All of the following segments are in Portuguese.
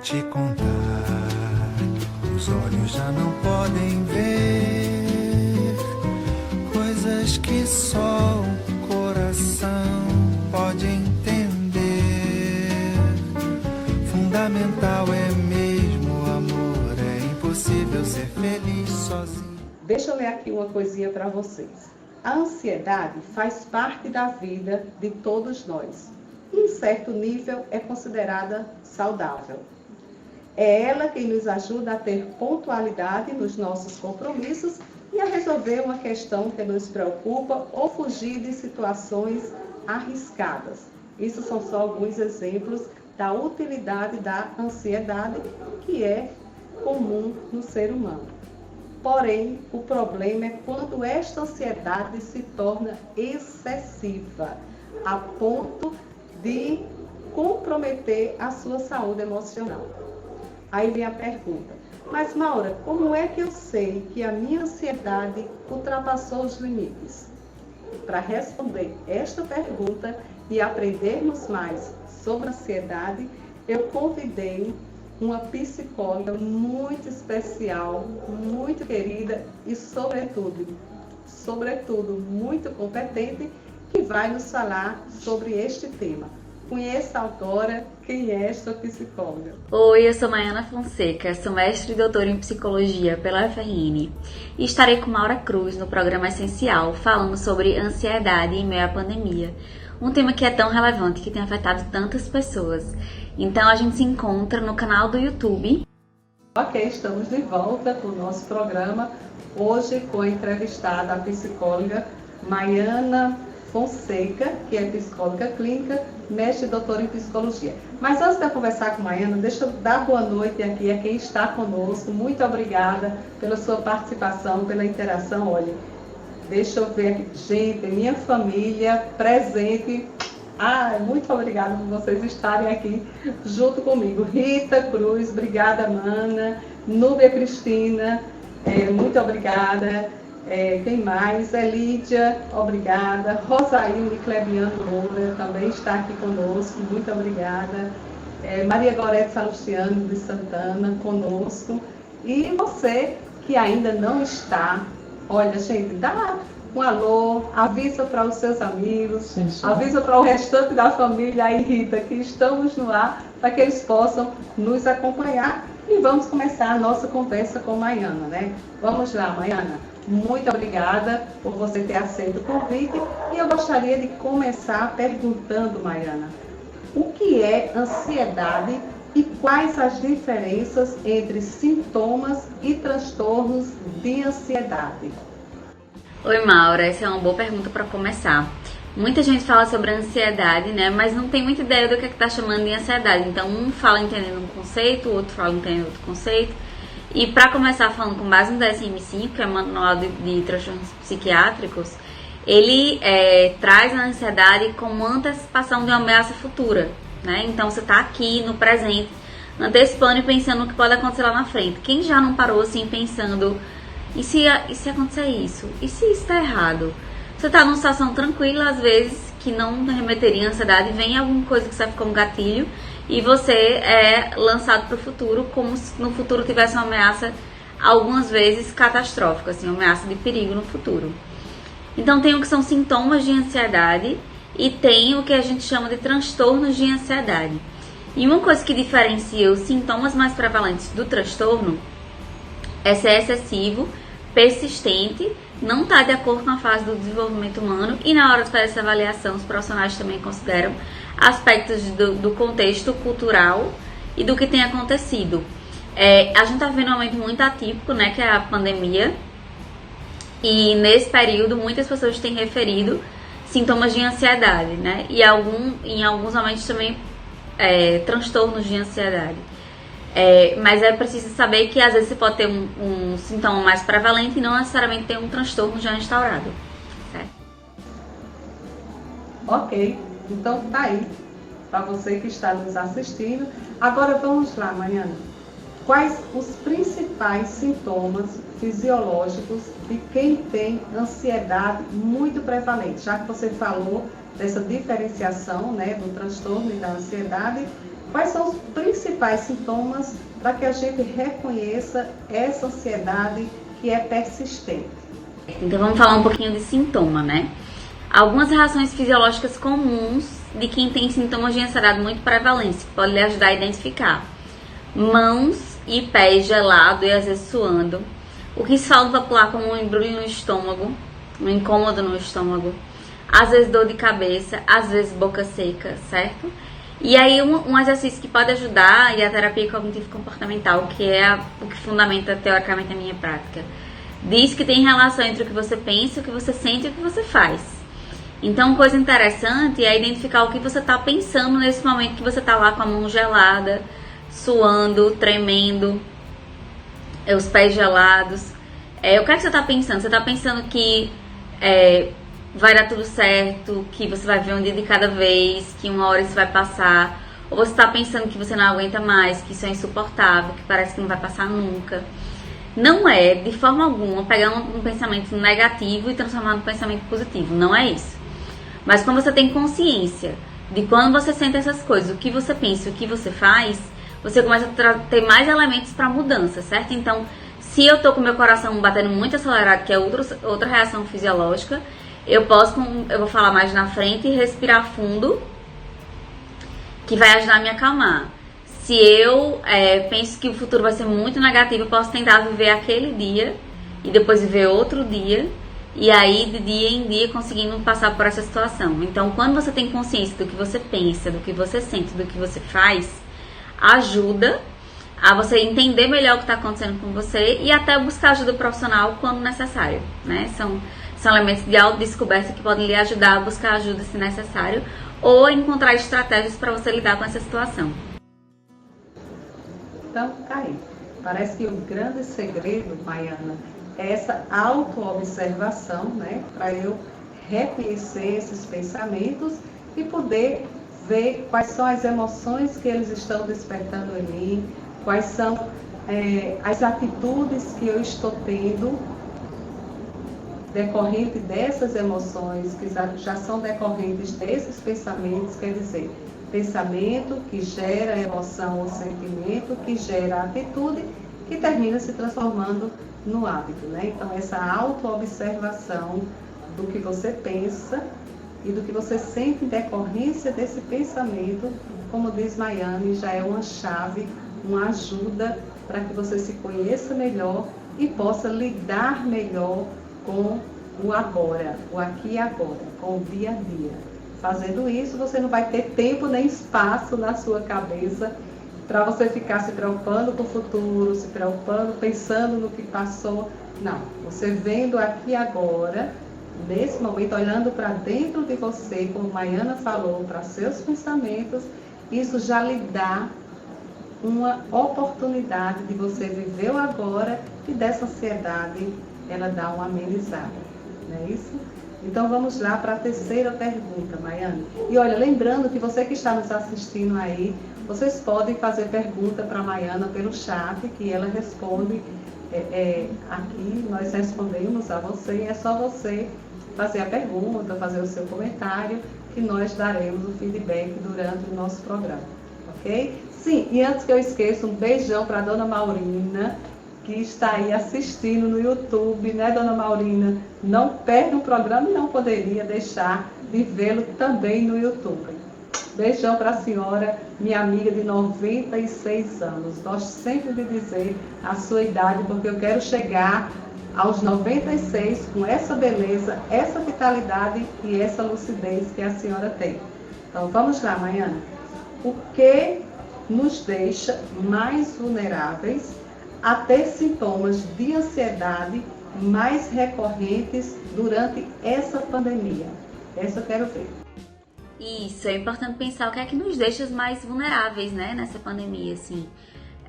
te contar, os olhos já não podem ver coisas que só o coração pode entender. Fundamental é mesmo o amor, é impossível ser feliz sozinho. Deixa eu ler aqui uma coisinha para vocês. A ansiedade faz parte da vida de todos nós. Em certo nível é considerada saudável. É ela quem nos ajuda a ter pontualidade nos nossos compromissos e a resolver uma questão que nos preocupa ou fugir de situações arriscadas. Isso são só alguns exemplos da utilidade da ansiedade, que é comum no ser humano. Porém, o problema é quando esta ansiedade se torna excessiva, a ponto de comprometer a sua saúde emocional. Aí vem a pergunta: mas Maura, como é que eu sei que a minha ansiedade ultrapassou os limites? Para responder esta pergunta e aprendermos mais sobre ansiedade, eu convidei uma psicóloga muito especial, muito querida e, sobretudo, muito competente, que vai nos falar sobre este tema. Conheça a autora. Quem é esta psicóloga? Oi, eu sou Maiana Fonseca, sou mestre e doutora em psicologia pela UFRN e estarei com Maura Cruz no programa Essencial, falando sobre ansiedade em meio à pandemia, um tema que é tão relevante, que tem afetado tantas pessoas. Então a gente se encontra no canal do YouTube. Ok, estamos de volta com o nosso programa, hoje com a entrevistada, a psicóloga Maiana Fonseca, que é psicóloga clínica, mestre e doutora em psicologia. Mas antes de eu conversar com a Maiana, deixa eu dar boa noite aqui a quem está conosco. Muito obrigada pela sua participação, pela interação. Olha, deixa eu ver aqui. Gente, minha família presente. Muito obrigada por vocês estarem aqui junto comigo. Rita Cruz, obrigada, Mana. Núbia Cristina, muito obrigada. Quem mais? Lídia, obrigada. Rosaíne Clebiano Moura também está aqui conosco, muito obrigada. Maria Gorete Salustiano de Santana conosco. E você que ainda não está, olha, gente, dá um alô, avisa para os seus amigos, avisa para o restante da família aí, Rita, que estamos no ar, para que eles possam nos acompanhar. E vamos começar a nossa conversa com Maiana, né? Vamos lá, Maiana. Muito obrigada por você ter aceito o convite. E eu gostaria de começar perguntando, Maiana, o que é ansiedade e quais as diferenças entre sintomas e transtornos de ansiedade? Oi, Maura, essa é uma boa pergunta para começar. Muita gente fala sobre ansiedade, né? Mas não tem muita ideia do que está chamando de ansiedade. Então, um fala entendendo um conceito, o outro fala entendendo outro conceito. E para começar falando com base no DSM-5, que é o Manual de Transtornos Psiquiátricos, ele traz a ansiedade como antecipação de uma ameaça futura, né? Então, você está aqui no presente, antecipando e pensando no que pode acontecer lá na frente. Quem já não parou assim pensando, e se acontecer isso? E se isso está errado? Você está numa situação tranquila, às vezes, que não remeteria à ansiedade, vem alguma coisa que serve como gatilho e você é lançado para o futuro como se no futuro tivesse uma ameaça, algumas vezes catastrófica, assim, uma ameaça de perigo no futuro. Então tem o que são sintomas de ansiedade e tem o que a gente chama de transtornos de ansiedade. E uma coisa que diferencia os sintomas mais prevalentes do transtorno é ser excessivo, persistente, não está de acordo com a fase do desenvolvimento humano e na hora de fazer essa avaliação os profissionais também consideram aspectos do contexto cultural e do que tem acontecido. A gente está vivendo um momento muito atípico, né, que é a pandemia, e nesse período muitas pessoas têm referido sintomas de ansiedade, né, e em alguns momentos também transtornos de ansiedade. Mas é preciso saber que às vezes você pode ter um sintoma mais prevalente e não necessariamente ter um transtorno já instaurado, certo? Ok, então tá aí, para você que está nos assistindo. Agora vamos lá, Maiana. Quais os principais sintomas fisiológicos de quem tem ansiedade muito prevalente? Já que você falou dessa diferenciação, né, do transtorno e da ansiedade, Quais são os principais sintomas para que a gente reconheça essa ansiedade que é persistente? Então vamos falar um pouquinho de sintoma, né? Algumas reações fisiológicas comuns de quem tem sintomas de ansiedade muito prevalentes, que pode lhe ajudar a identificar. Mãos e pés gelados e às vezes suando. O que se fala popular como um embrulho no estômago, um incômodo no estômago. Às vezes dor de cabeça, às vezes boca seca, certo? E aí um exercício que pode ajudar, e a terapia cognitivo-comportamental, que é o que fundamenta teoricamente a minha prática, diz que tem relação entre o que você pensa, o que você sente e o que você faz. Então, coisa interessante é identificar o que você está pensando nesse momento que você está lá com a mão gelada, suando, tremendo, os pés gelados. O que é que você está pensando? Você está pensando que vai dar tudo certo, que você vai ver um dia de cada vez, que uma hora isso vai passar? Ou você está pensando que você não aguenta mais, que isso é insuportável, que parece que não vai passar nunca? Não é, de forma alguma, pegar um pensamento negativo e transformar num pensamento positivo. Não é isso. Mas quando você tem consciência de quando você sente essas coisas, o que você pensa, o que você faz, você começa a ter mais elementos para mudança, certo? Então, se eu tô com meu coração batendo muito acelerado, que é outra reação fisiológica, eu vou falar mais na frente e respirar fundo, que vai ajudar a me acalmar. Se eu penso que o futuro vai ser muito negativo, eu posso tentar viver aquele dia e depois viver outro dia, e aí de dia em dia conseguindo passar por essa situação. Então, quando você tem consciência do que você pensa, do que você sente, do que você faz, ajuda a você entender melhor o que está acontecendo com você e até buscar ajuda profissional quando necessário, né? São elementos de autodescoberta que podem lhe ajudar a buscar ajuda se necessário ou a encontrar estratégias para você lidar com essa situação. Então, tá aí. Parece que o grande segredo, Maiana, é essa autoobservação, né? Para eu reconhecer esses pensamentos e poder ver quais são as emoções que eles estão despertando em mim, quais são as atitudes que eu estou tendo decorrente dessas emoções, que já são decorrentes desses pensamentos, quer dizer, pensamento que gera emoção ou sentimento, que gera atitude, que termina se transformando no hábito, né? Então, essa autoobservação do que você pensa e do que você sente em decorrência desse pensamento, como diz Maiane, já é uma chave, uma ajuda para que você se conheça melhor e possa lidar melhor com o agora, o aqui e agora, com o dia a dia. Fazendo isso, você não vai ter tempo nem espaço na sua cabeça para você ficar se preocupando com o futuro, se preocupando, pensando no que passou. Não, você vendo aqui agora, nesse momento, olhando para dentro de você, como Maiana falou, para seus pensamentos, isso já lhe dá uma oportunidade de você viver o agora e dessa ansiedade ela dá uma amenizada, não é isso? Então vamos lá para a terceira pergunta, Maiane. E olha, lembrando que você que está nos assistindo aí, vocês podem fazer pergunta para a Maiana pelo chat, que ela responde aqui, nós respondemos a você, e é só você fazer a pergunta, fazer o seu comentário, que nós daremos o feedback durante o nosso programa, ok? Sim, e antes que eu esqueça, um beijão para a Dona Maurina, que está aí assistindo no YouTube, né, Dona Maurina? Não perde o programa e não poderia deixar de vê-lo também no YouTube. Beijão para a senhora, minha amiga de 96 anos. Gosto sempre de dizer a sua idade, porque eu quero chegar aos 96 com essa beleza, essa vitalidade e essa lucidez que a senhora tem. Então vamos lá, Maiana. O que nos deixa mais vulneráveis a ter sintomas de ansiedade mais recorrentes durante essa pandemia? Essa eu quero ver. Isso, é importante pensar o que é que nos deixa mais vulneráveis, né, nessa pandemia, assim.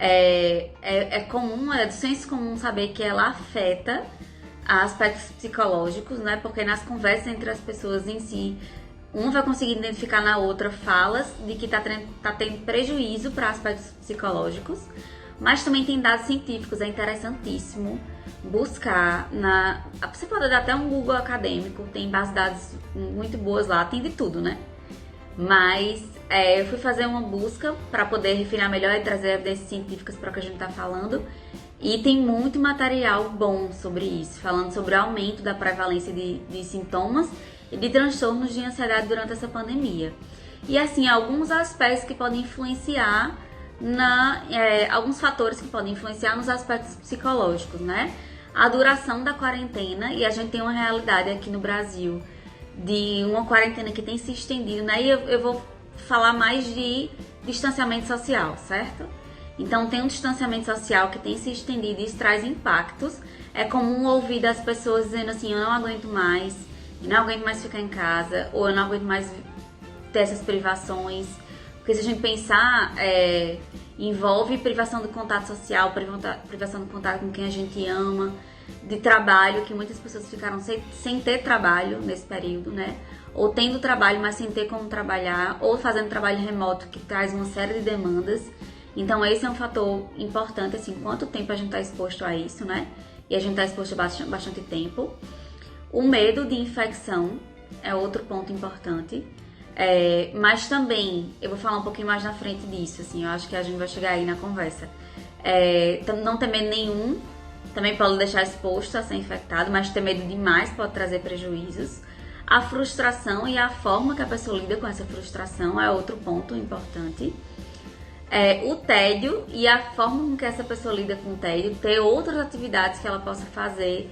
É comum, é do senso comum saber que ela afeta aspectos psicológicos, né, porque nas conversas entre as pessoas em si, uma vai conseguir identificar na outra falas de que tá tendo prejuízo para aspectos psicológicos, mas também tem dados científicos, é interessantíssimo buscar você pode dar até um Google acadêmico, tem bases de dados muito boas lá, tem de tudo, né? Mas eu fui fazer uma busca para poder refinar melhor e trazer evidências científicas para o que a gente está falando. E tem muito material bom sobre isso, falando sobre o aumento da prevalência de sintomas e de transtornos de ansiedade durante essa pandemia. E assim, alguns aspectos que podem influenciar alguns fatores que podem influenciar nos aspectos psicológicos, né? A duração da quarentena, e a gente tem uma realidade aqui no Brasil de uma quarentena que tem se estendido, né? E eu vou falar mais de distanciamento social, certo? Então tem um distanciamento social que tem se estendido e isso traz impactos. É comum ouvir das pessoas dizendo assim, eu não aguento mais ficar em casa, ou eu não aguento mais ter essas privações. Porque se a gente pensar, envolve privação do contato social, privação do contato com quem a gente ama, de trabalho, que muitas pessoas ficaram sem ter trabalho nesse período, né? Ou tendo trabalho, mas sem ter como trabalhar, ou fazendo trabalho remoto, que traz uma série de demandas. Então esse é um fator importante, assim, quanto tempo a gente está exposto a isso, né? E a gente está exposto a bastante tempo. O medo de infecção é outro ponto importante. Mas também, eu vou falar um pouquinho mais na frente disso, assim, eu acho que a gente vai chegar aí na conversa. Não ter medo nenhum, também pode deixar exposto a ser infectado, mas ter medo demais pode trazer prejuízos. A frustração e a forma que a pessoa lida com essa frustração é outro ponto importante. O tédio e a forma com que essa pessoa lida com o tédio, ter outras atividades que ela possa fazer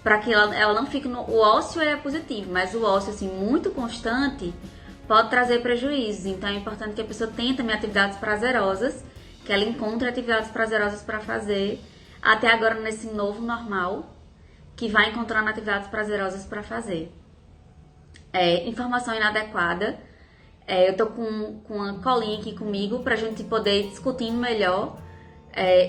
para que ela não fique o ócio é positivo, mas o ócio assim, muito constante pode trazer prejuízos. Então é importante que a pessoa tenha também atividades prazerosas, que ela encontre atividades prazerosas para fazer, até agora nesse novo normal, que vai encontrando atividades prazerosas para fazer. Informação inadequada. Eu tô com uma colinha aqui comigo pra gente poder discutir melhor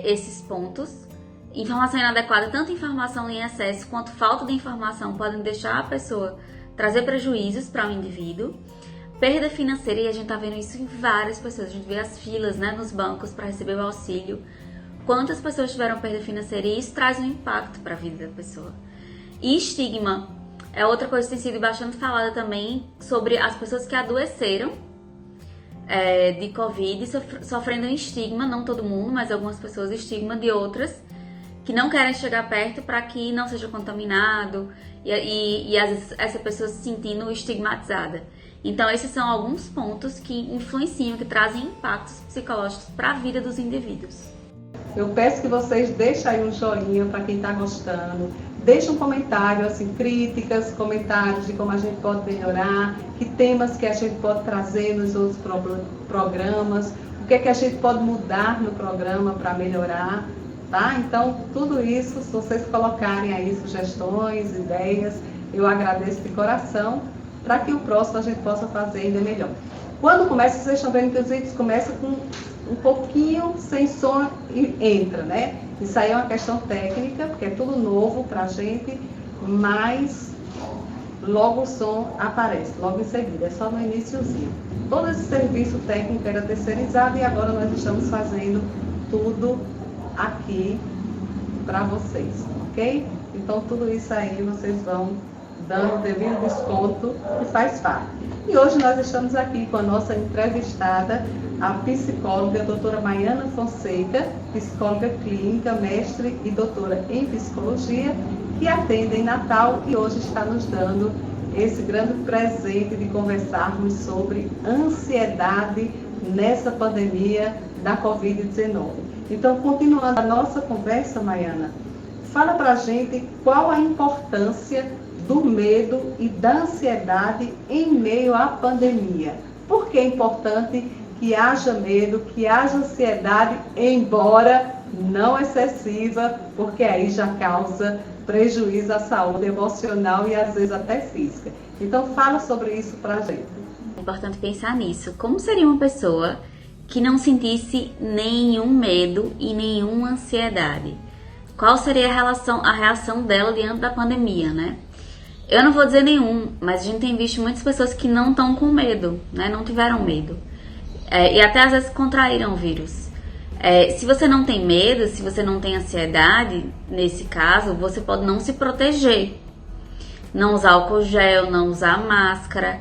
esses pontos. Informação inadequada, tanto informação em excesso quanto falta de informação podem deixar a pessoa trazer prejuízos para o indivíduo. Perda financeira, e a gente tá vendo isso em várias pessoas. A gente vê as filas, né, nos bancos para receber o auxílio. Quantas pessoas tiveram perda financeira, e isso traz um impacto para a vida da pessoa. E estigma é outra coisa que tem sido bastante falada também, sobre as pessoas que adoeceram de Covid, sofrendo um estigma, não todo mundo, mas algumas pessoas, estigma de outras, que não querem chegar perto para que não seja contaminado, e às vezes essa pessoa se sentindo estigmatizada. Então esses são alguns pontos que influenciam, que trazem impactos psicológicos para a vida dos indivíduos. Eu peço que vocês deixem aí um joinha para quem está gostando. Deixe um comentário, assim, críticas, comentários de como a gente pode melhorar, que temas que a gente pode trazer nos outros programas, o que é que a gente pode mudar no programa para melhorar, tá? Então, tudo isso, se vocês colocarem aí sugestões, ideias, eu agradeço de coração, para que o próximo a gente possa fazer ainda melhor. Quando começa, vocês estão vendo que os vídeos começam com um pouquinho sem som e entra, né? Isso aí é uma questão técnica, porque é tudo novo pra gente, mas logo o som aparece, logo em seguida, é só no iniciozinho. Todo esse serviço técnico era terceirizado e agora nós estamos fazendo tudo aqui para vocês, ok? Então tudo isso aí vocês vão dando o devido desconto que faz parte. E hoje nós estamos aqui com a nossa entrevistada, a psicóloga a doutora Maiana Fonseca, psicóloga clínica, mestre e doutora em psicologia, que atende em Natal e hoje está nos dando esse grande presente de conversarmos sobre ansiedade nessa pandemia da Covid-19. Então, continuando a nossa conversa, Maiana, fala pra gente qual a importância do medo e da ansiedade em meio à pandemia. Por que é importante que haja medo, que haja ansiedade, embora não excessiva, porque aí já causa prejuízo à saúde emocional e às vezes até física. Então fala sobre isso pra gente. É importante pensar nisso. Como seria uma pessoa que não sentisse nenhum medo e nenhuma ansiedade? Qual seria a reação dela diante da pandemia, né? Eu não vou dizer nenhum, mas a gente tem visto muitas pessoas que não estão com medo, né? Não tiveram medo. E até às vezes contraíram o vírus. Se você não tem medo, se você não tem ansiedade, nesse caso, você pode não se proteger. Não usar álcool gel, não usar máscara.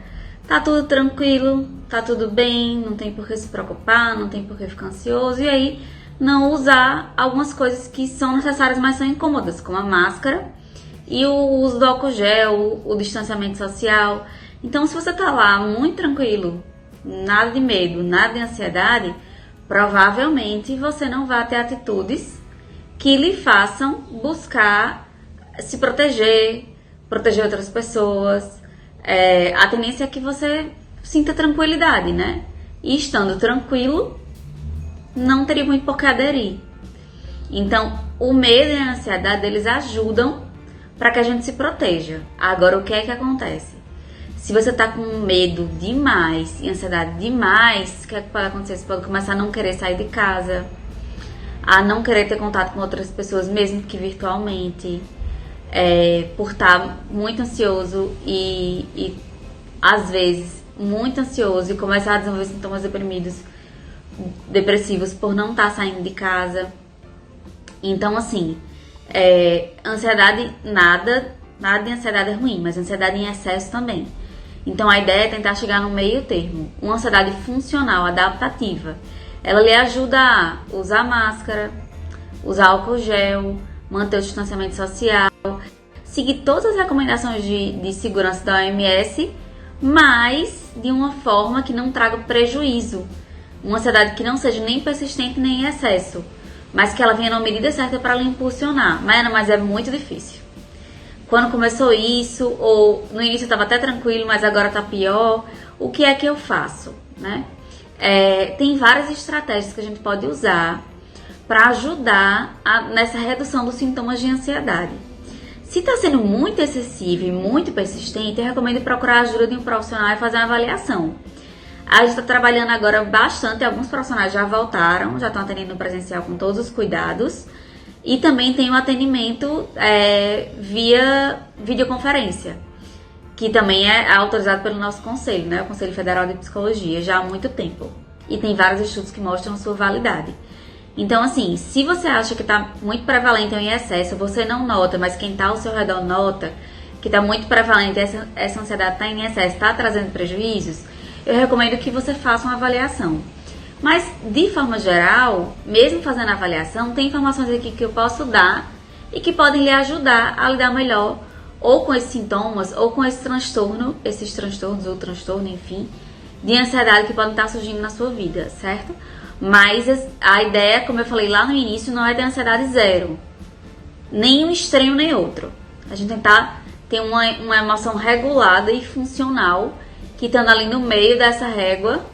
tá tudo tranquilo, tá tudo bem, não tem por que se preocupar, não tem por que ficar ansioso, e aí não usar algumas coisas que são necessárias, mas são incômodas, como a máscara e o uso do álcool gel, o distanciamento social. Então, se você tá lá muito tranquilo, nada de medo, nada de ansiedade, provavelmente você não vai ter atitudes que lhe façam buscar se proteger, proteger outras pessoas. A tendência é que você sinta tranquilidade, né? E estando tranquilo, não teria muito por que aderir. Então, o medo e a ansiedade, eles ajudam para que a gente se proteja. Agora, o que é que acontece? Se você tá com medo demais e ansiedade demais, o que é que pode acontecer? Você pode começar a não querer sair de casa, a não querer ter contato com outras pessoas, mesmo que virtualmente, por estar muito ansioso e às vezes muito ansioso e começar a desenvolver sintomas depressivos por não estar saindo de casa. Então, assim, ansiedade, nada de ansiedade é ruim, mas ansiedade em excesso também. Então, a ideia é tentar chegar no meio termo. Uma ansiedade funcional, adaptativa. Ela lhe ajuda a usar máscara, usar álcool gel, manter o distanciamento social, seguir todas as recomendações de segurança da OMS, mas de uma forma que não traga prejuízo. Uma ansiedade que não seja nem persistente nem em excesso, mas que ela venha na medida certa para lhe impulsionar. Mas é muito difícil. Quando começou isso, ou no início eu estava até tranquilo, mas agora está pior, o que é que eu faço, né? Tem várias estratégias que a gente pode usar para ajudar nessa redução dos sintomas de ansiedade. Se está sendo muito excessivo e muito persistente, eu recomendo procurar a ajuda de um profissional e fazer uma avaliação. A gente está trabalhando agora bastante, alguns profissionais já voltaram, já estão atendendo no presencial com todos os cuidados. E também tem o atendimento via videoconferência, que também é autorizado pelo nosso conselho, né? O Conselho Federal de Psicologia, já há muito tempo. E tem vários estudos que mostram sua validade. Então, assim, se você acha que está muito prevalente em excesso, você não nota, mas quem está ao seu redor nota que está muito prevalente, essa ansiedade está em excesso, está trazendo prejuízos, eu recomendo que você faça uma avaliação. Mas, de forma geral, mesmo fazendo a avaliação, tem informações aqui que eu posso dar e que podem lhe ajudar a lidar melhor ou com esses sintomas ou com esses transtornos ou transtorno, enfim, de ansiedade que podem estar surgindo na sua vida, certo? Mas a ideia, como eu falei lá no início, não é ter ansiedade zero. Nem um extremo, nem outro. A gente tentar ter uma emoção regulada e funcional, que estando ali no meio dessa régua,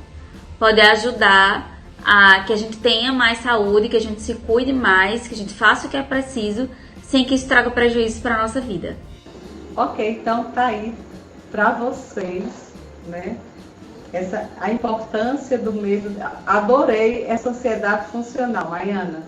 pode ajudar a que a gente tenha mais saúde, que a gente se cuide mais, que a gente faça o que é preciso, sem que isso traga prejuízo para a nossa vida. Ok, então tá aí para vocês, né? A importância do medo. Adorei essa ansiedade funcional, Maiana.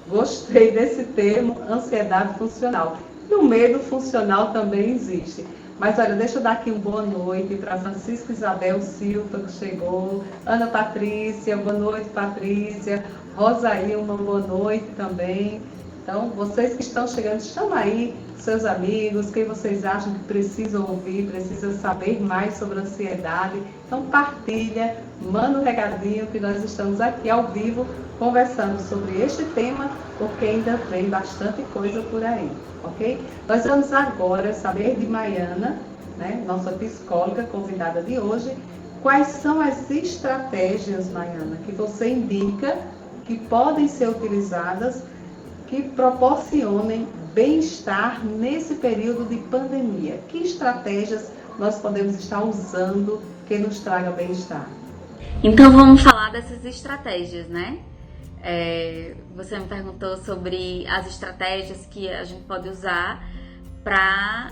Gostei desse termo, ansiedade funcional. E o medo funcional também existe. Mas olha, deixa eu dar aqui uma boa noite para Francisco Isabel Silva, que chegou, Ana Patrícia, boa noite, Patrícia, Rosailma, boa noite também. Então, vocês que estão chegando, chama aí seus amigos, quem vocês acham que precisam ouvir, precisam saber mais sobre ansiedade. Então, partilha, manda um recadinho que nós estamos aqui ao vivo conversando sobre este tema, porque ainda vem bastante coisa por aí, ok? Nós vamos agora saber de Maiana, né, nossa psicóloga convidada de hoje, quais são as estratégias, Maiana, que você indica que podem ser utilizadas, que proporcionem bem-estar nesse período de pandemia. Que estratégias nós podemos estar usando que nos traga bem-estar? Então vamos falar dessas estratégias, né? Você me perguntou sobre as estratégias que a gente pode usar para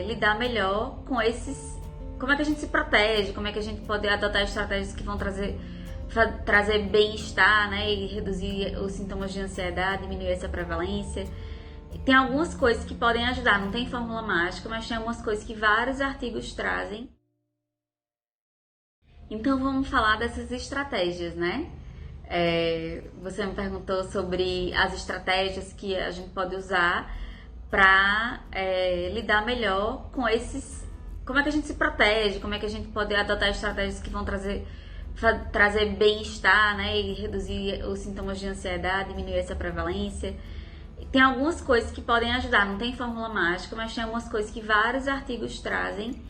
lidar melhor com esses... Como é que a gente se protege, como é que a gente pode adotar estratégias que vão trazer bem-estar, né, e reduzir os sintomas de ansiedade, diminuir essa prevalência. Tem algumas coisas que podem ajudar, não tem fórmula mágica, mas tem algumas coisas que vários artigos trazem. Então vamos falar dessas estratégias, né? Você me perguntou sobre as estratégias que a gente pode usar para lidar melhor com esses... como é que a gente se protege, como é que a gente pode adotar estratégias que vão trazer bem-estar, né, e reduzir os sintomas de ansiedade, diminuir essa prevalência. Tem algumas coisas que podem ajudar, não tem fórmula mágica, mas tem algumas coisas que vários artigos trazem,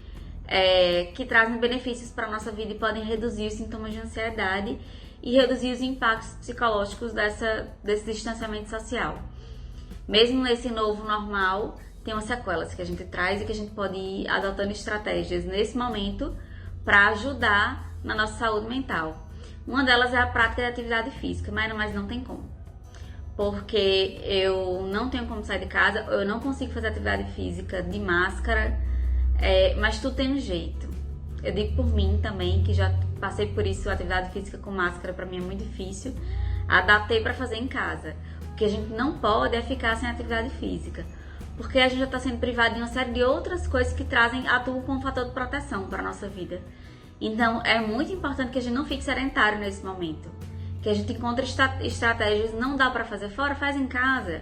que trazem benefícios para a nossa vida e podem reduzir os sintomas de ansiedade e reduzir os impactos psicológicos desse distanciamento social. Mesmo nesse novo normal, tem umas sequelas que a gente traz e que a gente pode ir adotando estratégias nesse momento para ajudar na nossa saúde mental. Uma delas é a prática de atividade física, mas não tem como. Porque eu não tenho como sair de casa, eu não consigo fazer atividade física de máscara, mas tudo tem um jeito. Eu digo por mim também, que já passei por isso, atividade física com máscara para mim é muito difícil. Adaptei para fazer em casa. O que a gente não pode é ficar sem atividade física, porque a gente já está sendo privado de uma série de outras coisas que atuam como fator de proteção para a nossa vida. Então, é muito importante que a gente não fique sedentário nesse momento. Que a gente encontre estratégias, não dá para fazer fora, faz em casa.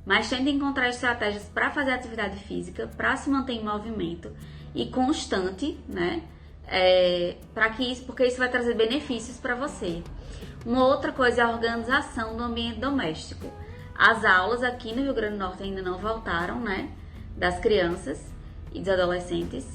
Mas tente encontrar estratégias para fazer atividade física, para se manter em movimento e constante, né? Porque isso vai trazer benefícios para você. Uma outra coisa é a organização do ambiente doméstico. As aulas aqui no Rio Grande do Norte ainda não voltaram, né? Das crianças e dos adolescentes,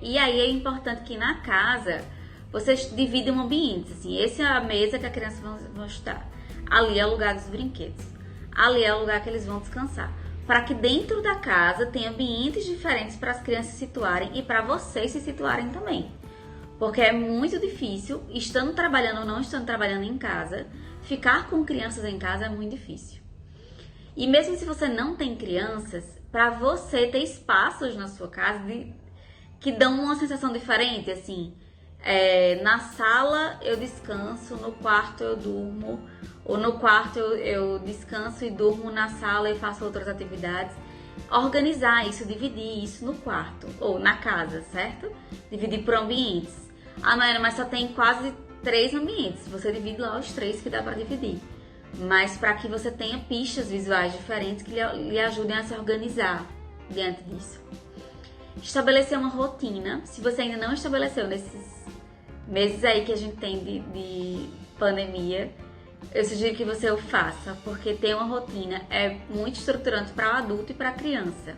e aí é importante que na casa vocês dividam ambientes, assim, essa é a mesa que a criança vai estar, ali é o lugar dos brinquedos, ali é o lugar que eles vão descansar, para que dentro da casa tenha ambientes diferentes para as crianças se situarem e para vocês se situarem também, porque é muito difícil, estando trabalhando ou não estando trabalhando em casa, ficar com crianças em casa é muito difícil. E mesmo se você não tem crianças, para você ter espaços na sua casa que dão uma sensação diferente, assim, na sala eu descanso, no quarto eu durmo, ou no quarto eu descanso e durmo, na sala eu faço outras atividades. Organizar isso, dividir isso no quarto, ou na casa, certo? Dividir por ambientes. Ah, Mayana, mas só tem quase 3 ambientes, você divide lá os 3 que dá para dividir. Mas para que você tenha pistas visuais diferentes que lhe ajudem a se organizar diante disso. Estabelecer uma rotina. Se você ainda não estabeleceu nesses meses aí que a gente tem de pandemia, eu sugiro que você o faça, porque ter uma rotina é muito estruturante para o adulto e para a criança.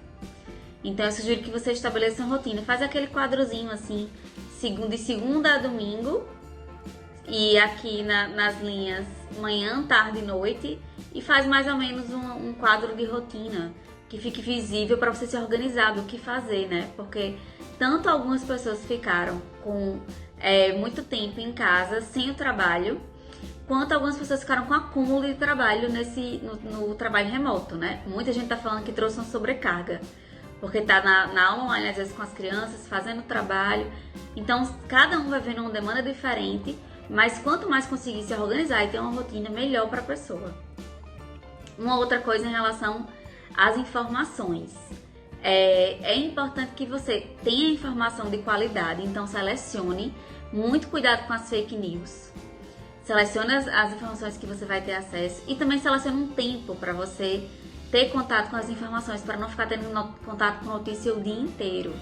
Então eu sugiro que você estabeleça uma rotina. Faz aquele quadrozinho assim, de segunda a domingo, e aqui nas linhas manhã, tarde e noite, e faz mais ou menos um quadro de rotina que fique visível para você se organizar do que fazer, né? Porque tanto algumas pessoas ficaram com muito tempo em casa sem o trabalho, quanto algumas pessoas ficaram com acúmulo de trabalho no trabalho remoto, né? Muita gente tá falando que trouxe uma sobrecarga, porque tá na aula online, às vezes com as crianças, fazendo trabalho. Então, cada um vai vendo uma demanda diferente, mas quanto mais conseguir se organizar e ter uma rotina, melhor para a pessoa. Uma outra coisa em relação às informações. É importante que você tenha informação de qualidade, então selecione, muito cuidado com as fake news. Selecione as informações que você vai ter acesso e também selecione um tempo para você ter contato com as informações, para não ficar tendo contato com notícia o dia inteiro.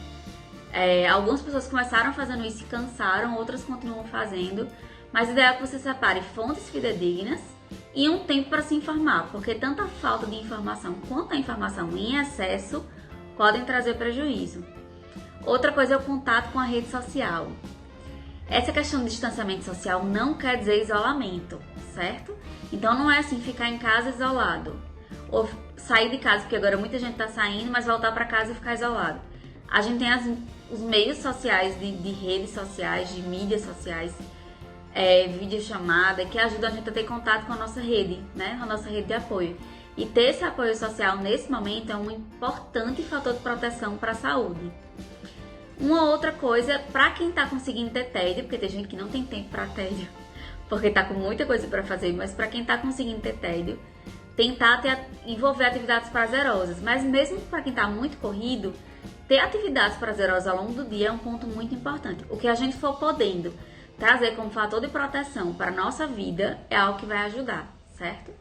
Algumas pessoas começaram fazendo isso e cansaram, outras continuam fazendo, mas o ideal é que você separe fontes fidedignas e um tempo para se informar, porque tanto a falta de informação quanto a informação em excesso podem trazer prejuízo. Outra coisa é o contato com a rede social. Essa questão de distanciamento social não quer dizer isolamento, certo? Então não é assim ficar em casa isolado, ou sair de casa, porque agora muita gente está saindo, mas voltar para casa e ficar isolado. A gente tem os meios sociais, de redes sociais, de mídias sociais, videochamada, que ajudam a gente a ter contato com a nossa rede, né? A nossa rede de apoio. E ter esse apoio social nesse momento é um importante fator de proteção para a saúde. Uma outra coisa, para quem está conseguindo ter tédio, porque tem gente que não tem tempo para tédio, porque está com muita coisa para fazer, mas para quem está conseguindo ter tédio, tentar envolver atividades prazerosas. Mas mesmo para quem está muito corrido, ter atividades prazerosas ao longo do dia é um ponto muito importante. O que a gente for podendo trazer como fator de proteção para a nossa vida é algo que vai ajudar, certo?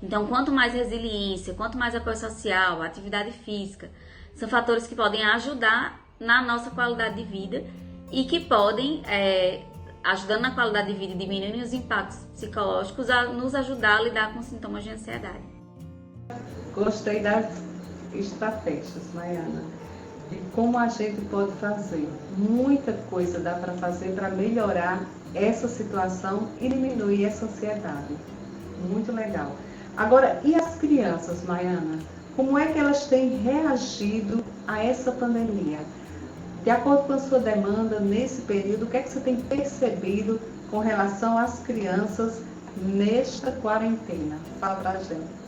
Então, quanto mais resiliência, quanto mais apoio social, atividade física, são fatores que podem ajudar na nossa qualidade de vida e que podem, ajudando na qualidade de vida e diminuindo os impactos psicológicos, a nos ajudar a lidar com sintomas de ansiedade. Gostei das estratégias, Maiana, e como a gente pode fazer. Muita coisa dá para fazer para melhorar essa situação e diminuir essa ansiedade. Muito legal. Agora, e as crianças, Maiana? Como é que elas têm reagido a essa pandemia? De acordo com a sua demanda nesse período, o que é que você tem percebido com relação às crianças nesta quarentena? Fala pra gente.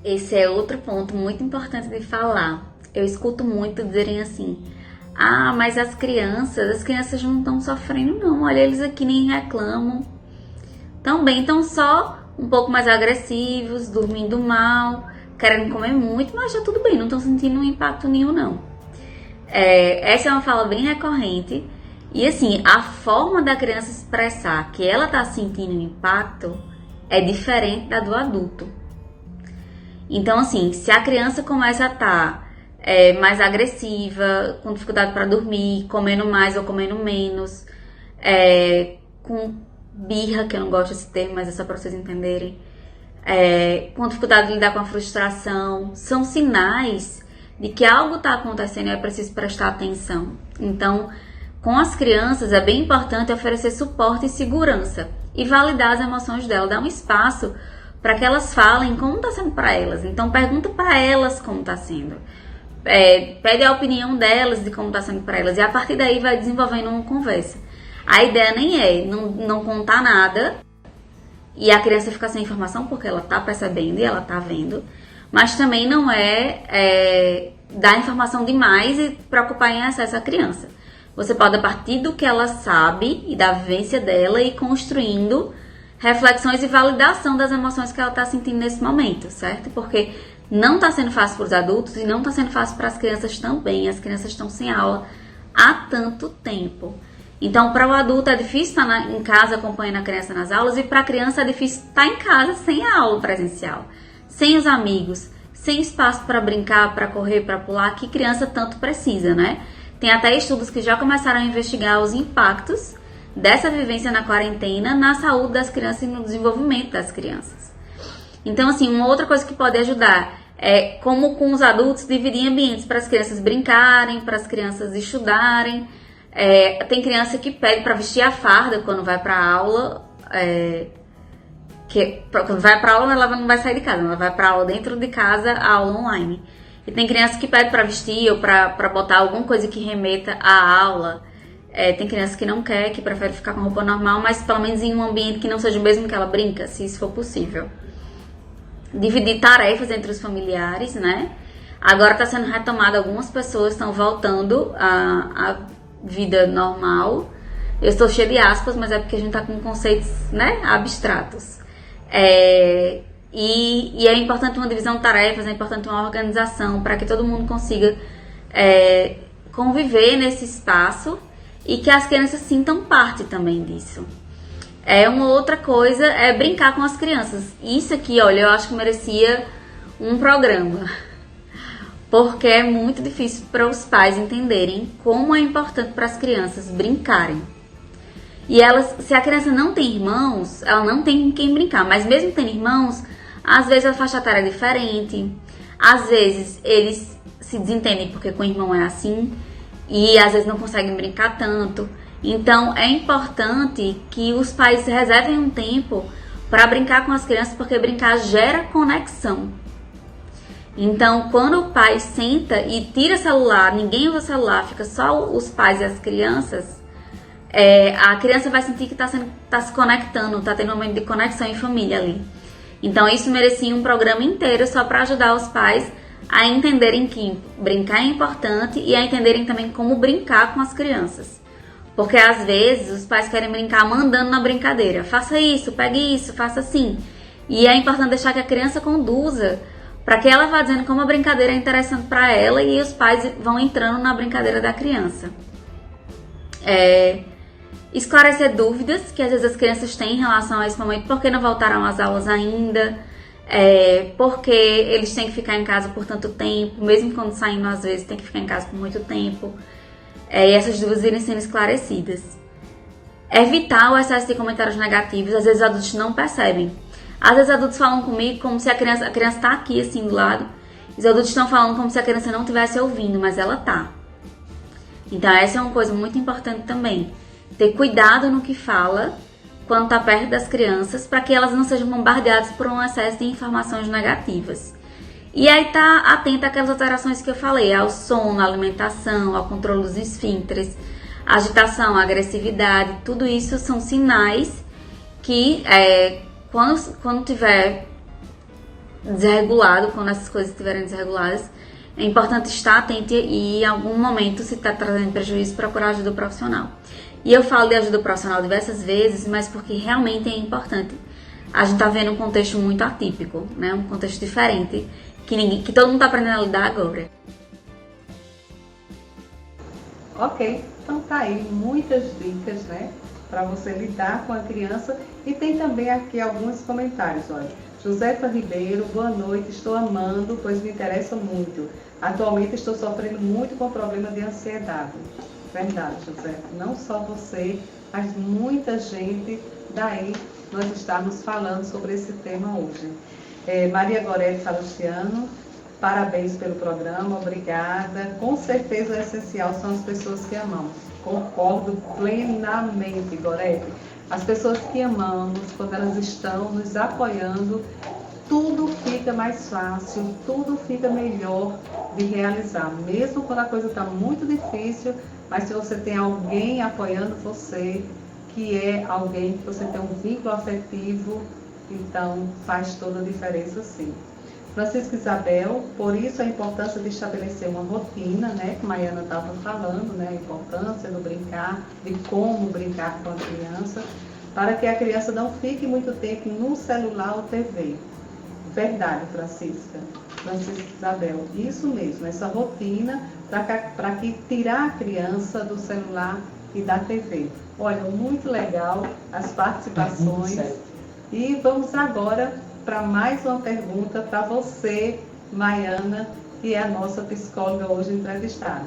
Esse é outro ponto muito importante de falar. Eu escuto muito dizerem assim: ah, mas as crianças não estão sofrendo não, olha eles aqui nem reclamam. Tão bem, estão só um pouco mais agressivos, dormindo mal, querendo comer muito, mas já tudo bem, não estão sentindo impacto nenhum não. Essa é uma fala bem recorrente. E assim, a forma da criança expressar que ela está sentindo impacto é diferente da do adulto. Então assim, se a criança começa a estar mais agressiva, com dificuldade para dormir, comendo mais ou comendo menos, com birra, que eu não gosto desse termo, mas é só para vocês entenderem, com dificuldade de lidar com a frustração, são sinais de que algo está acontecendo e é preciso prestar atenção. Então, com as crianças é bem importante oferecer suporte e segurança e validar as emoções delas, dar um espaço para que elas falem como está sendo para elas. Então, pergunta para elas como está sendo. Pede a opinião delas de como está sendo para elas e a partir daí vai desenvolvendo uma conversa. A ideia nem é não contar nada e a criança ficar sem informação porque ela está percebendo e ela está vendo, mas também não dar informação demais e preocupar em acesso à criança. Você pode, a partir do que ela sabe e da vivência dela, ir construindo reflexões e validação das emoções que ela está sentindo nesse momento, certo? Porque não está sendo fácil para os adultos e não está sendo fácil para as crianças também. As crianças estão sem aula há tanto tempo. Então, para o adulto é difícil estar em casa acompanhando a criança nas aulas e para a criança é difícil estar em casa sem a aula presencial, sem os amigos, sem espaço para brincar, para correr, para pular, que criança tanto precisa, né? Tem até estudos que já começaram a investigar os impactos dessa vivência na quarentena na saúde das crianças e no desenvolvimento das crianças. Então, assim, uma outra coisa que pode ajudar é, como com os adultos, dividir ambientes para as crianças brincarem, para as crianças estudarem. Tem criança que pede para vestir a farda quando vai para a aula, quando vai para aula ela não vai sair de casa, ela vai para aula dentro de casa, a aula online. E tem criança que pede para vestir ou para botar alguma coisa que remeta à aula. Tem criança que não quer, que prefere ficar com roupa normal, mas pelo menos em um ambiente que não seja o mesmo que ela brinca, se isso for possível. Dividir tarefas entre os familiares, né? Agora está sendo retomada, algumas pessoas estão voltando à vida normal. Eu estou cheia de aspas, mas é porque a gente está com conceitos, né, abstratos. E é importante uma divisão de tarefas, é importante uma organização para que todo mundo consiga conviver nesse espaço e que as crianças sintam parte também disso. Uma outra coisa é brincar com as crianças. Isso aqui, olha, eu acho que merecia um programa, porque é muito difícil para os pais entenderem como é importante para as crianças brincarem. E se a criança não tem irmãos, ela não tem com quem brincar. Mas mesmo tendo irmãos, às vezes a faixa etária é diferente. Às vezes eles se desentendem porque com o irmão é assim. E às vezes não conseguem brincar tanto. Então é importante que os pais reservem um tempo para brincar com as crianças, porque brincar gera conexão. Então quando o pai senta e tira o celular, ninguém usa o celular, fica só os pais e as crianças, a criança vai sentir que está se conectando, está tendo um momento de conexão em família ali. Então isso merecia um programa inteiro só para ajudar os pais a entenderem que brincar é importante e a entenderem também como brincar com as crianças. Porque às vezes os pais querem brincar mandando na brincadeira. Faça isso, pegue isso, faça assim. E é importante deixar que a criança conduza, para que ela vá dizendo como a brincadeira é interessante para ela e os pais vão entrando na brincadeira da criança. Esclarecer dúvidas que às vezes as crianças têm em relação a esse momento, porque não voltaram às aulas ainda, porque eles têm que ficar em casa por tanto tempo, mesmo quando saindo às vezes tem que ficar em casa por muito tempo. e essas dúvidas irem sendo esclarecidas. Evitar o excesso de comentários negativos, às vezes adultos não percebem. Às vezes adultos falam comigo como se a criança está aqui assim do lado, e os adultos estão falando como se a criança não estivesse ouvindo, mas ela tá. Então essa é uma coisa muito importante também. Ter cuidado no que fala quando está perto das crianças, para que elas não sejam bombardeadas por um excesso de informações negativas. E aí tá atenta àquelas alterações que eu falei, ao sono, à alimentação, ao controle dos esfíncteres, agitação, agressividade, tudo isso são sinais que quando tiver desregulado, quando essas coisas estiverem desreguladas, é importante estar atento e em algum momento, se está trazendo prejuízo, procurar ajuda profissional. E eu falo de ajuda profissional diversas vezes, mas porque realmente é importante. A gente está vendo um contexto muito atípico, né? Um contexto diferente, que todo mundo está aprendendo a lidar agora. Ok, então tá aí muitas dicas, né, para você lidar com a criança. E tem também aqui alguns comentários, olha. Josefa Ribeiro, boa noite, estou amando, pois me interessa muito. Atualmente estou sofrendo muito com problema de ansiedade. Verdade, Josefa, não só você, mas muita gente, daí nós estamos falando sobre esse tema hoje. Maria Gorete Salustiano, parabéns pelo programa, obrigada. Com certeza o essencial são as pessoas que amamos. Concordo plenamente, Gorete. As pessoas que amamos, quando elas estão nos apoiando, tudo fica mais fácil, tudo fica melhor de realizar. Mesmo quando a coisa está muito difícil, mas se você tem alguém apoiando você, que é alguém que você tem um vínculo afetivo, então faz toda a diferença sim. Francisca Isabel, por isso a importância de estabelecer uma rotina, né, que a Maiana estava falando, né, a importância do brincar, de como brincar com a criança, para que a criança não fique muito tempo no celular ou TV. Verdade, Francisca Isabel, isso mesmo, essa rotina para que tirar a criança do celular e da TV. Olha, muito legal as participações. E vamos agora para mais uma pergunta para você, Maiana, que é a nossa psicóloga hoje entrevistada.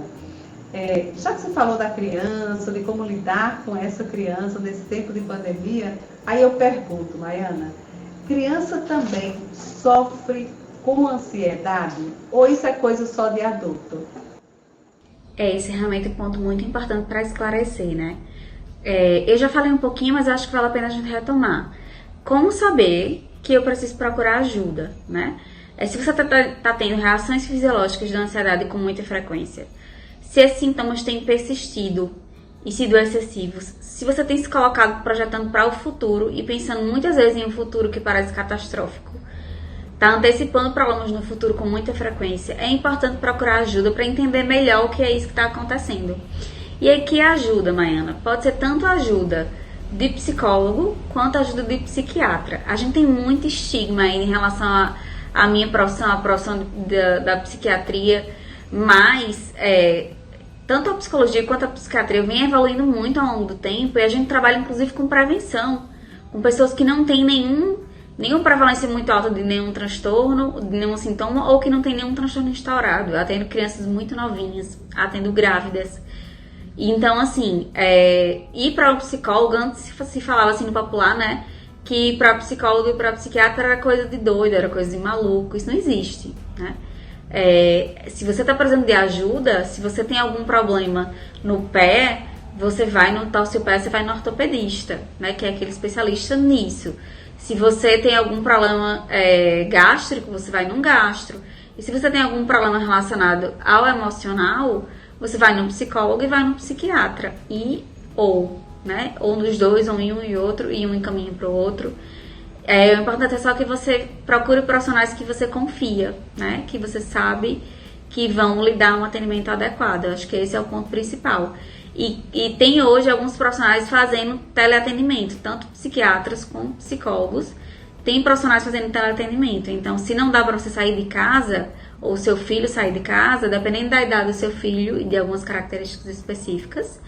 Já que você falou da criança, de como lidar com essa criança nesse tempo de pandemia, aí eu pergunto, Maiana, criança também sofre com ansiedade ou isso é coisa só de adulto? Esse é realmente um ponto muito importante para esclarecer, né? Eu já falei um pouquinho, mas acho que vale a pena a gente retomar. Como saber que eu preciso procurar ajuda, né? Se você está tendo reações fisiológicas da ansiedade com muita frequência, se esses sintomas têm persistido e sido excessivos, se você tem se colocado projetando para o futuro e pensando muitas vezes em um futuro que parece catastrófico, está antecipando problemas no futuro com muita frequência, é importante procurar ajuda para entender melhor o que é isso que está acontecendo. E aí que ajuda, Maiana? Pode ser tanto ajuda de psicólogo quanto ajuda de psiquiatra. A gente tem muito estigma aí em relação à minha profissão, a profissão da psiquiatria, mas tanto a psicologia quanto a psiquiatria vem evoluindo muito ao longo do tempo e a gente trabalha inclusive com prevenção, com pessoas que não têm nenhuma prevalência muito alta de nenhum transtorno, de nenhum sintoma ou que não tem nenhum transtorno instaurado. Atendo crianças muito novinhas, atendo grávidas. Então, assim, ir para o psicólogo, antes se falava assim no popular, né, que para psicólogo e para psiquiatra era coisa de doido, era coisa de maluco, isso não existe, né. Se você está precisando de ajuda, se você tem algum problema no pé, você vai no torce-pé, você vai no ortopedista, né, que é aquele especialista nisso. Se você tem algum problema gástrico, você vai num gastro. E se você tem algum problema relacionado ao emocional, você vai no psicólogo e vai no psiquiatra. Ou nos dois, ou em um e outro, e um encaminha para o outro. O importante é só que você procure profissionais que você confia, né? Que você sabe que vão lhe dar um atendimento adequado. Eu acho que esse é o ponto principal. E tem hoje alguns profissionais fazendo teleatendimento, tanto psiquiatras como psicólogos. Tem profissionais fazendo teleatendimento. Então, se não dá para você sair de casa, ou seu filho sair de casa, dependendo da idade do seu filho e de algumas características específicas,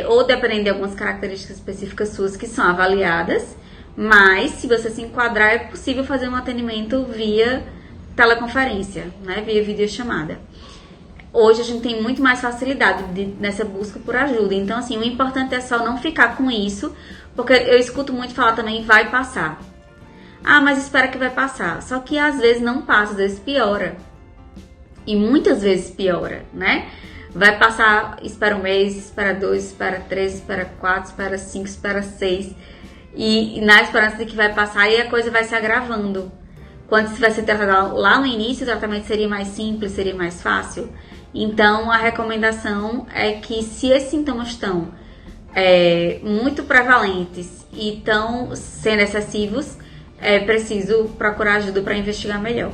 ou dependendo de algumas características específicas suas que são avaliadas, mas se você se enquadrar, é possível fazer um atendimento via teleconferência, né, via videochamada. hoje a gente tem muito mais facilidade nessa busca por ajuda. Então, assim, o importante é só não ficar com isso, porque eu escuto muito falar também, vai passar. Ah, mas espera que vai passar. Só que às vezes não passa, às vezes piora. E muitas vezes piora, né? Vai passar, espera 1 mês, espera 2, espera 3, espera 4, espera 5, espera 6. E na esperança de que vai passar e a coisa vai se agravando. Quando se vai ser tratado lá no início, o tratamento seria mais simples, seria mais fácil. Então, a recomendação é que se esses sintomas estão muito prevalentes e estão sendo excessivos, é preciso procurar ajuda para investigar melhor.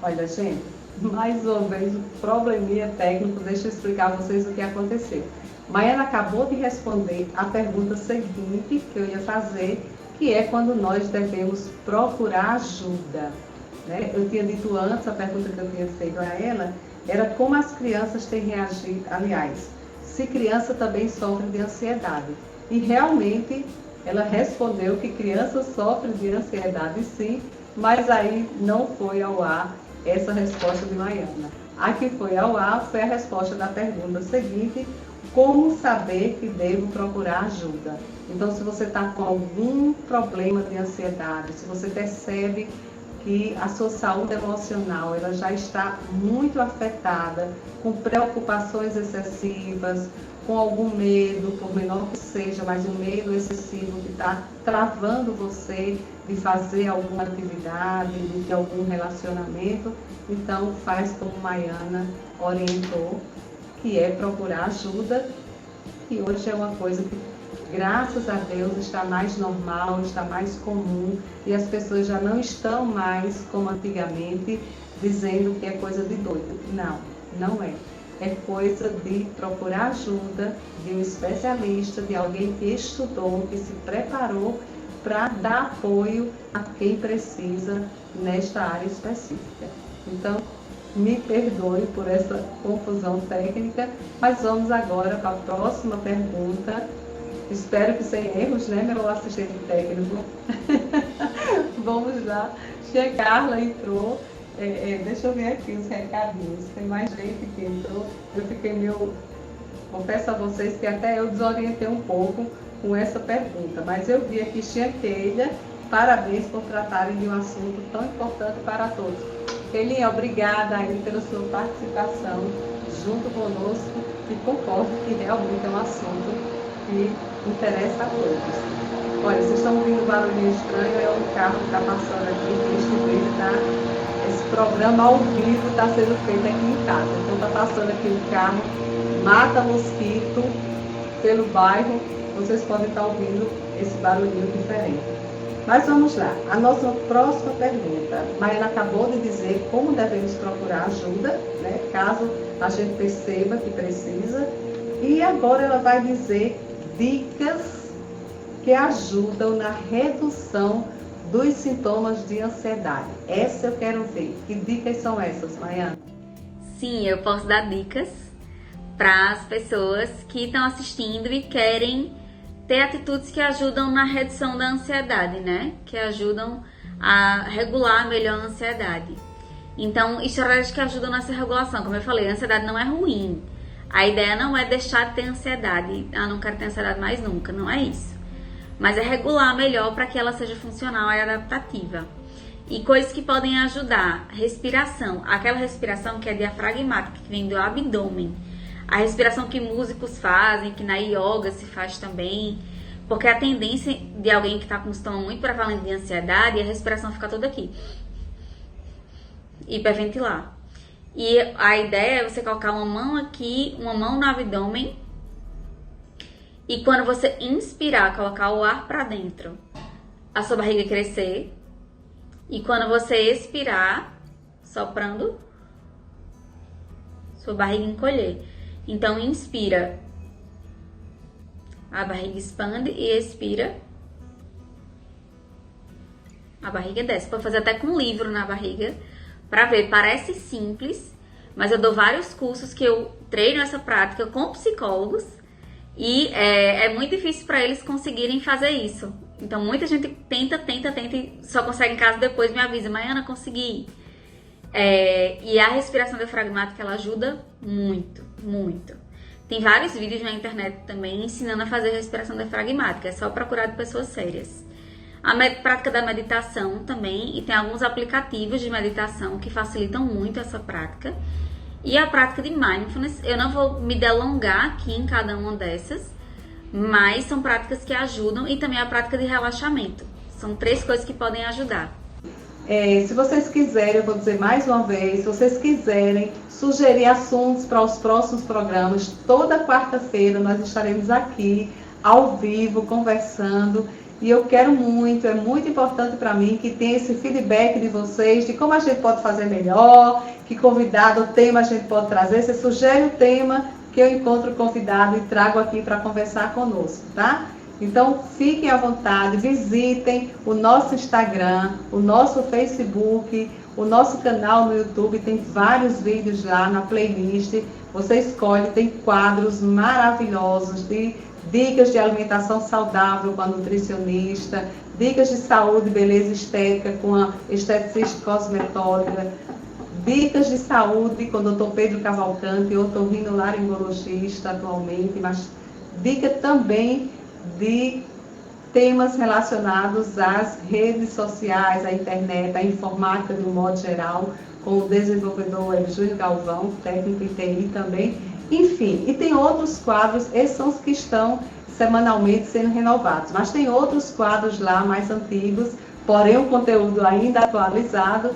Olha, gente, mais uma vez, um probleminha técnico, deixa eu explicar a vocês o que aconteceu. Maiana acabou de responder a pergunta seguinte que eu ia fazer, que é quando nós devemos procurar ajuda. Né? Eu tinha dito antes, a pergunta que eu tinha feito a ela, era como as crianças têm reagido, aliás, se criança também sofre de ansiedade. E realmente ela respondeu que criança sofre de ansiedade sim, mas aí não foi ao ar essa resposta de Maiana. A que foi ao ar foi a resposta da pergunta seguinte, como saber que devo procurar ajuda? Então, se você está com algum problema de ansiedade, se você percebe que a sua saúde emocional ela já está muito afetada, com preocupações excessivas, com algum medo, por menor que seja, mas um medo excessivo que está travando você de fazer alguma atividade, de ter algum relacionamento, então faz como Maiana orientou, que é procurar ajuda, que hoje é uma coisa que, graças a Deus, está mais normal, está mais comum, e as pessoas já não estão mais, como antigamente, dizendo que é coisa de doido. Não, não é. É coisa de procurar ajuda de um especialista, de alguém que estudou, que se preparou para dar apoio a quem precisa nesta área específica. Então, me perdoe por essa confusão técnica, mas vamos agora para a próxima pergunta. Espero que sem erros, né, meu assistente técnico? Vamos lá. Tia Carla entrou. Deixa eu ver aqui os recadinhos. Tem mais gente que entrou. Eu fiquei meio... Confesso a vocês que até eu desorientei um pouco com essa pergunta. Mas eu vi aqui, Tia Keila, parabéns por tratarem de um assunto tão importante para todos. Keilinha, obrigada aí pela sua participação junto conosco e concordo que realmente é um assunto que interessa a todos. Olha, vocês estão ouvindo um barulhinho estranho, é um carro que está passando aqui, esse programa ao vivo está sendo feito aqui em casa. Então está passando aqui um carro, mata mosquito pelo bairro, vocês podem estar ouvindo esse barulhinho diferente. Mas vamos lá, a nossa próxima pergunta. Maiana acabou de dizer como devemos procurar ajuda, né, caso a gente perceba que precisa. E agora ela vai dizer dicas que ajudam na redução dos sintomas de ansiedade. Essa eu quero ver. Que dicas são essas, Maiana? Sim, eu posso dar dicas para as pessoas que estão assistindo e querem ter atitudes que ajudam na redução da ansiedade, né? Que ajudam a regular melhor a ansiedade. Então, estratégias que ajudam nessa regulação. Como eu falei, a ansiedade não é ruim. A ideia não é deixar de ter ansiedade. Ah, não quero ter ansiedade mais nunca. Não é isso. Mas é regular melhor para que ela seja funcional e adaptativa. E coisas que podem ajudar. Respiração. Aquela respiração que é diafragmática, que vem do abdômen. A respiração que músicos fazem, que na yoga se faz também. Porque a tendência de alguém que está com um sintoma muito prevalente de ansiedade é a respiração ficar toda aqui. Hiperventilar. E a ideia é você colocar uma mão aqui, uma mão no abdômen. E quando você inspirar, colocar o ar para dentro, a sua barriga crescer. E quando você expirar, soprando, sua barriga encolher. Então, inspira, a barriga expande e expira, a barriga desce. Pode fazer até com um livro na barriga para ver. Parece simples, mas eu dou vários cursos que eu treino essa prática com psicólogos e é muito difícil para eles conseguirem fazer isso. Então, muita gente tenta e só consegue em casa depois me avisa, Maiana, consegui. E a respiração diafragmática, ela ajuda muito, muito. Tem vários vídeos na internet também ensinando a fazer respiração diafragmática, é só procurar de pessoas sérias. A prática da meditação também, e tem alguns aplicativos de meditação que facilitam muito essa prática. E a prática de mindfulness, eu não vou me delongar aqui em cada uma dessas, mas são práticas que ajudam, e também a prática de relaxamento. São 3 coisas que podem ajudar. Se vocês quiserem, eu vou dizer mais uma vez, se vocês quiserem sugerir assuntos para os próximos programas, toda quarta-feira nós estaremos aqui, ao vivo, conversando. E eu quero muito, é muito importante para mim que tenha esse feedback de vocês, de como a gente pode fazer melhor, que convidado, o tema a gente pode trazer. Você sugere o tema que eu encontro o convidado e trago aqui para conversar conosco, tá? Então, fiquem à vontade, visitem o nosso Instagram, o nosso Facebook, o nosso canal no YouTube, tem vários vídeos lá na playlist. Você escolhe, tem quadros maravilhosos de dicas de alimentação saudável com a nutricionista, dicas de saúde, beleza e estética com a esteticista cosmetóloga, dicas de saúde com o Dr. Pedro Cavalcante, otorrinolaringologista atualmente, mas dica também de temas relacionados às redes sociais, à internet, à informática de um modo geral, com o desenvolvedor Júlio Galvão, técnico em TI também. Enfim, e tem outros quadros, esses são os que estão semanalmente sendo renovados, mas tem outros quadros lá mais antigos, porém o conteúdo ainda atualizado,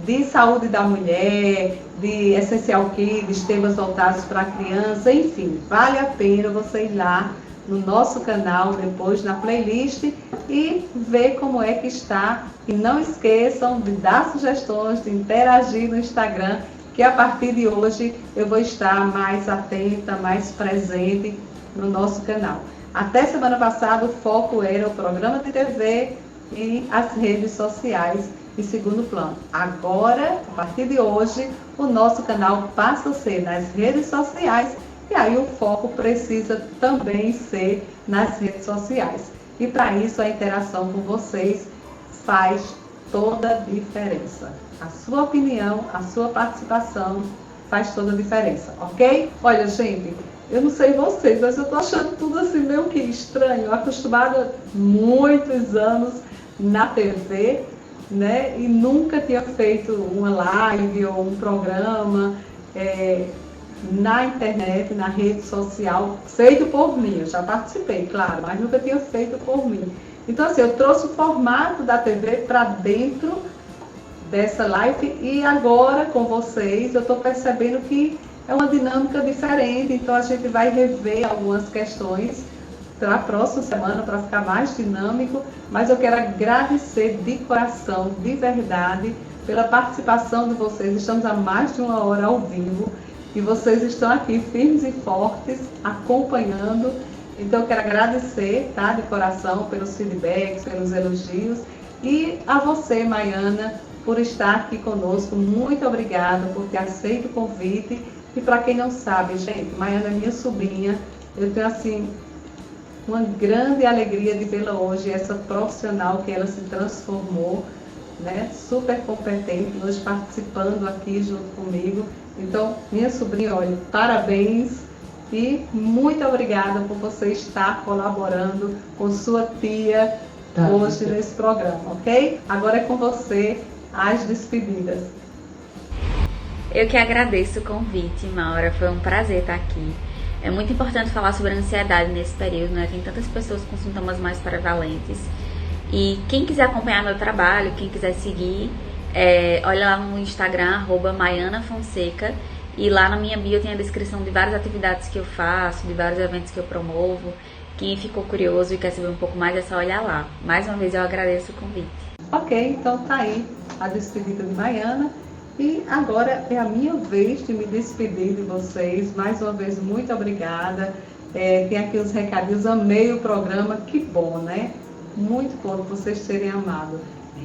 de saúde da mulher, de Essential Kids, temas voltados para a criança, enfim, vale a pena você ir lá no nosso canal, depois na playlist, e ver como é que está. E não esqueçam de dar sugestões, de interagir no Instagram, que a partir de hoje eu vou estar mais atenta, mais presente no nosso canal. Até semana passada o foco era o programa de TV e as redes sociais em segundo plano. Agora, a partir de hoje, o nosso canal passa a ser nas redes sociais, e aí o foco precisa também ser nas redes sociais. E para isso a interação com vocês faz toda a diferença. A sua opinião, a sua participação faz toda a diferença, ok? Olha, gente, eu não sei vocês, mas eu tô achando tudo assim meio que estranho. Acostumada muitos anos na TV, né? E nunca tinha feito uma live ou um programa na internet, na rede social, feito por mim. Eu já participei, claro, mas nunca tinha feito por mim. Então, assim, eu trouxe o formato da TV para dentro dessa live, e agora com vocês eu estou percebendo que é uma dinâmica diferente. Então a gente vai rever algumas questões para a próxima semana para ficar mais dinâmico, mas eu quero agradecer de coração, de verdade, pela participação de vocês. Estamos há mais de 1 hora ao vivo e vocês estão aqui firmes e fortes acompanhando. Então eu quero agradecer, tá, de coração, pelos feedbacks, pelos elogios, e a você, Maiana, por estar aqui conosco. Muito obrigada por ter aceito o convite. E para quem não sabe, gente, Maiana é minha sobrinha. Eu tenho, assim, uma grande alegria de vê-la hoje, essa profissional que ela se transformou, né? Super competente, hoje participando aqui junto comigo. Então, minha sobrinha, olha, parabéns e muito obrigada por você estar colaborando com sua tia hoje nesse programa, ok? Agora é com você as despedidas. Eu que agradeço o convite, Maura, foi um prazer estar aqui. É muito importante falar sobre a ansiedade nesse período, né? Tem tantas pessoas com sintomas mais prevalentes. E quem quiser acompanhar meu trabalho, quem quiser seguir, olha lá no Instagram, @MaianaFonseca, e lá na minha bio tem a descrição de várias atividades que eu faço, de vários eventos que eu promovo. Quem ficou curioso e quer saber um pouco mais, é só olhar lá. Mais uma vez eu agradeço o convite. Ok, então tá aí a despedida de Maiana. E agora é a minha vez de me despedir de vocês. Mais uma vez, muito obrigada. Tem aqui os recadinhos, amei o programa, que bom, né? Muito bom vocês terem amado.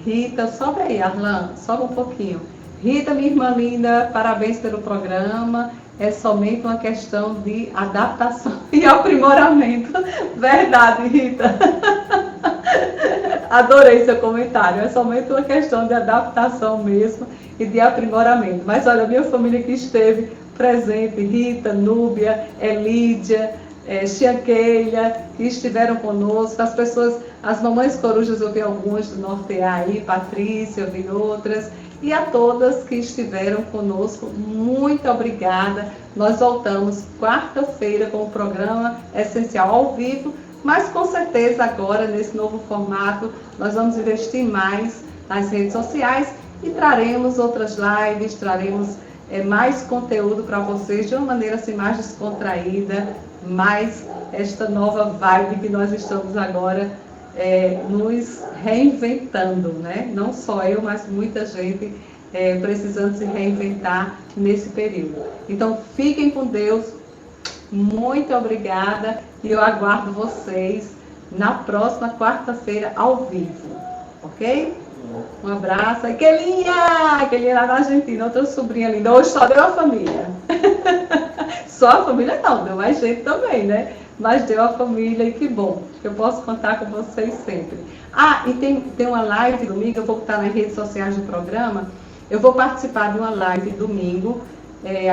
Rita, sobe aí, Arlan, sobe um pouquinho. Rita, minha irmã linda, parabéns pelo programa. É somente uma questão de adaptação e aprimoramento. Verdade, Rita. Adorei seu comentário. É somente uma questão de adaptação mesmo. e de aprimoramento. Mas olha, a minha família que esteve presente, Rita, Núbia, Elídia, Chianqueira, que estiveram conosco, as pessoas, as mamães corujas, eu vi algumas do Nortear aí, Patrícia, eu vi outras, e a todas que estiveram conosco, muito obrigada. Nós voltamos quarta-feira com o programa Essencial ao vivo, mas com certeza agora, nesse novo formato, nós vamos investir mais nas redes sociais e traremos outras lives, traremos mais conteúdo para vocês de uma maneira assim mais descontraída, mais esta nova vibe que nós estamos agora nos reinventando, né? Não só eu, mas muita gente precisando se reinventar nesse período. Então fiquem com Deus, muito obrigada e eu aguardo vocês na próxima quarta-feira ao vivo, ok? Um abraço. E Kelinha lá na Argentina, outra sobrinha linda. Hoje só deu a família. Só a família não, deu mais gente também, né? Mas deu a família e que bom, que eu posso contar com vocês sempre. Ah, e tem uma live domingo, eu vou estar nas redes sociais do programa. Eu vou participar de uma live domingo,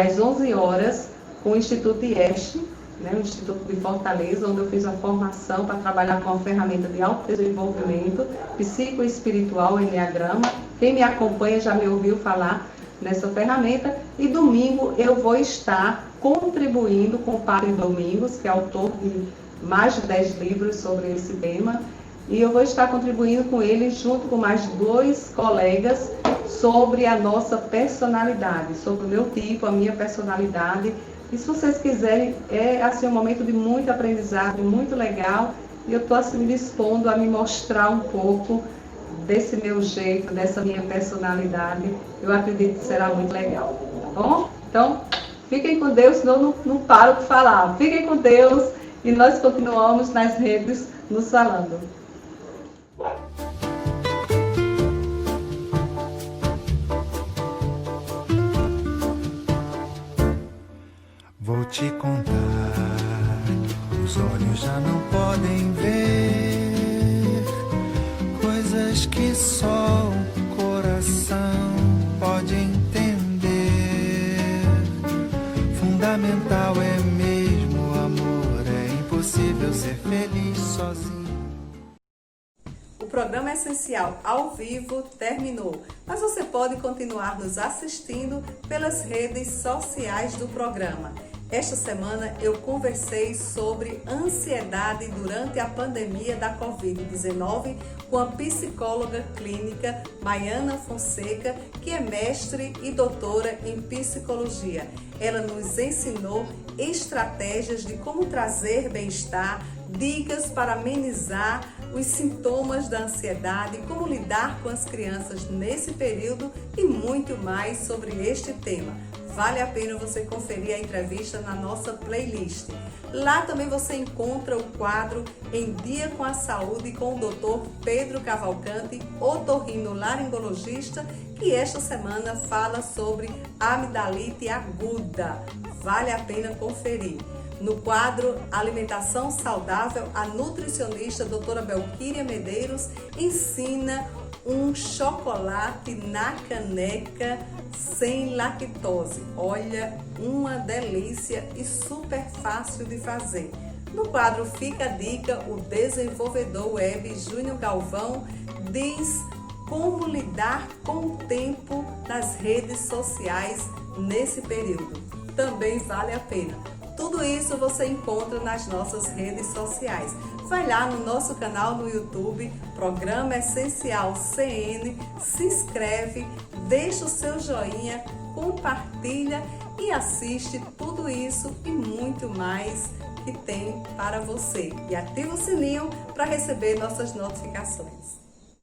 às 11 horas, com o Instituto IEST, né, o Instituto de Fortaleza, onde eu fiz a formação para trabalhar com a ferramenta de autodesenvolvimento psicoespiritual, Enneagrama. Quem me acompanha já me ouviu falar nessa ferramenta. E domingo eu vou estar contribuindo com o Padre Domingos, que é autor de mais de 10 livros sobre esse tema. E eu vou estar contribuindo com ele, junto com mais 2 colegas, sobre a nossa personalidade, sobre o meu tipo, a minha personalidade. E se vocês quiserem, é assim, um momento de muito aprendizado, muito legal. E eu estou assim me dispondo a me mostrar um pouco desse meu jeito, dessa minha personalidade. Eu acredito que será muito legal, tá bom? Então, fiquem com Deus, senão não paro de falar. Fiquem com Deus e nós continuamos nas redes nos falando. Vou te contar, os olhos já não podem ver coisas que só o coração pode entender. Fundamental é mesmo o amor, é impossível ser feliz sozinho. O programa Essencial ao vivo terminou, mas você pode continuar nos assistindo pelas redes sociais do programa. Esta semana eu conversei sobre ansiedade durante a pandemia da Covid-19 com a psicóloga clínica Maiana Fonseca, que é mestre e doutora em psicologia. Ela nos ensinou estratégias de como trazer bem-estar, dicas para amenizar os sintomas da ansiedade, como lidar com as crianças nesse período e muito mais sobre este tema. Vale a pena você conferir a entrevista na nossa playlist. Lá também você encontra o quadro Em Dia com a Saúde com o Dr. Pedro Cavalcante, otorrinolaringologista, que esta semana fala sobre amidalite aguda. Vale a pena conferir. No quadro Alimentação Saudável, a nutricionista doutora Belquíria Medeiros ensina um chocolate na caneca sem lactose. Olha, uma delícia e super fácil de fazer. No quadro Fica a Dica, o desenvolvedor web Júnior Galvão diz como lidar com o tempo nas redes sociais nesse período. Também vale a pena. Tudo isso você encontra nas nossas redes sociais. Vai lá no nosso canal no YouTube, Programa Essencial CN, se inscreve, deixa o seu joinha, compartilha e assiste tudo isso e muito mais que tem para você. E ativa o sininho para receber nossas notificações.